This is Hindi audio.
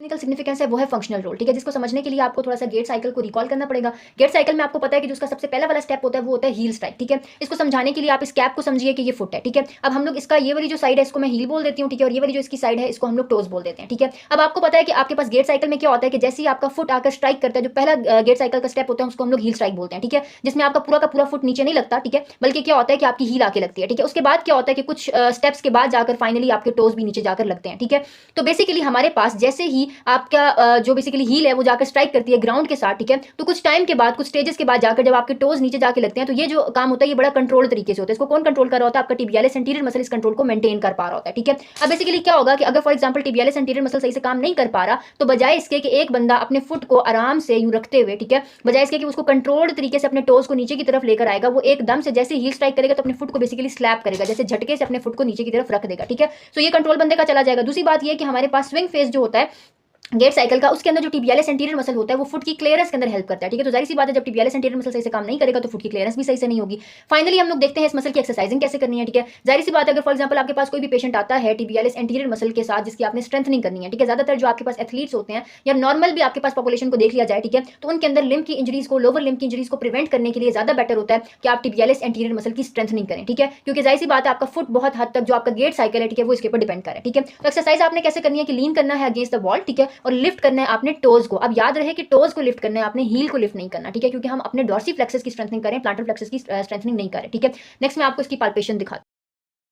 टेक्निकल सिग्निफिकेंस है वो है फंक्शनल रोल, ठीक है, जिसको समझने के लिए आपको थोड़ा सा गेट साइकिल को रिकॉल करना पड़ेगा। गेट साइकिल में आपको पता है कि जो उसका सबसे पहला वाला स्टेप होता है वो होता है हील स्ट्राइक, ठीक है। इसको समझाने के लिए आप इस कैप को समझिए कि ये फुट है, ठीक है। अब हम लोग इसका ये वाली जो साइड है इसको मैं हील बोल देती हूँ, ठीक है, और ये वाली जो इसकी साइड है इसको हम लोग टोज बोल देते हैं, ठीक है। अब आपको पता है कि आपके पास गेट साइकिल में क्या होता है कि जैसे ही आपका फुट आकर स्ट्राइक करता है, जो पहला गेट साइकिल का स्टेप होता है उसको हम लोग हील स्ट्राइक बोलते हैं, ठीक है, जिसमें आपका पूरा का पूरा फुट नीचे नहीं लगता, ठीक है, बल्कि क्या होता है कि आपकी हील आके लगती है, ठीक है। उसके बाद क्या होता है कि कुछ स्टेप्स के बाद जाकर फाइनली आपके टोज भी नीचे जाकर लगते हैं, ठीक है। तो बेसिकली हमारे पास जैसे ही आपका जो बेसिकली हील है वो जाकर स्ट्राइक करती है ग्राउंड के साथ, ठीक है, तो कुछ टाइम के बाद, कुछ स्टेजेस के बाद जाकर जब आपके टोज नीचे जाके लगते हैं तो ये जो काम होता है ये बड़ा कंट्रोल तरीके से होता है। इसको कौन कंट्रोल कर रहा होता है? आपका टिबियालिस एंटीरियर मसल इस कंट्रोल को मेंटेन कर पा रहा होता है, ठीक है। अब बेसिकली क्या होगा कि अगर for example tibialis anterior muscle सही से काम नहीं कर पा रहा, तो बजाय इसके कि एक बंदा अपने फुट को आराम से यूं रखते हुए, ठीक है, बजाय इसके कि उसको कंट्रोल्ड तरीके से अपने टोज को नीचे की तरफ लेकर आएगा, वो एकदम से जैसे हील स्ट्राइक करेगा तो अपने फुट को बेसिकली स्लैप करेगा, जैसे झटके से अपने फुट को नीचे की तरफ रख देगा, ठीक है। तो ये कंट्रोल बंदे का चला जाएगा। दूसरी बात ये कि हमारे पास स्विंग फेज जो होता है गेट साइकिल का, उसके अंदर जो टिबियालिस एंटीरियर मसल होता है वो फुट की क्लियरेंस के अंदर हेल्प करता है, ठीक है। तो जाहिर सी बात है जब टिबियालिस एंटीरियर मसल सही से काम नहीं करेगा तो फुट की क्लियरेंस भी सही से नहीं होगी। फाइनली हम लोग देखते हैं इस मसल की एक्सरसाइजिंग कैसे करनी है, ठीक है। जाहिर सी बात है अगर फॉर एग्जांपल आपके पास कोई भी पेशेंट आता है टिबियालिस एंटीरियर मसल के साथ जिसकी आपने स्ट्रेंथनिंग करनी है, ठीक है, ज्यादातर जो आपके पास एथलीट्स होते हैं या नॉर्मल भी आपके पास पॉपुलेशन को देख लिया जाए, ठीक है, तो उनके अंदर लिम्ब की इंजरीज को, लोअर लिम्ब की इंजरीज को प्रिवेंट करने के लिए ज्यादा बेटर होता है कि आप टिबियालिस एंटीरियर मसल की स्ट्रेंथनिंग करें, ठीक है, क्योंकि जाहिर सी बात है आपका फुट बहुत हद तक जो आपका गेट साइकिल है, ठीक है, वो इसके ऊपर डिपेंड करे, ठीक है। तो एक्सरसाइज आपने कैसे करनी है कि लीन करना है अगेंस्ट द वॉल, ठीक है, और लिफ्ट करना है आपने टोज को। अब याद रहे कि टोज को लिफ्ट करना है, आपने हील को लिफ्ट नहीं करना, ठीक है, क्योंकि हम अपने डॉर्सी फ्लेक्सस की स्ट्रेंथनिंग करें, प्लांटर फ्लेक्सस की स्ट्रेंथनिंग नहीं करें, ठीक है। नेक्स्ट मैं आपको इसकी पाल्पेशन दिखाती हूं।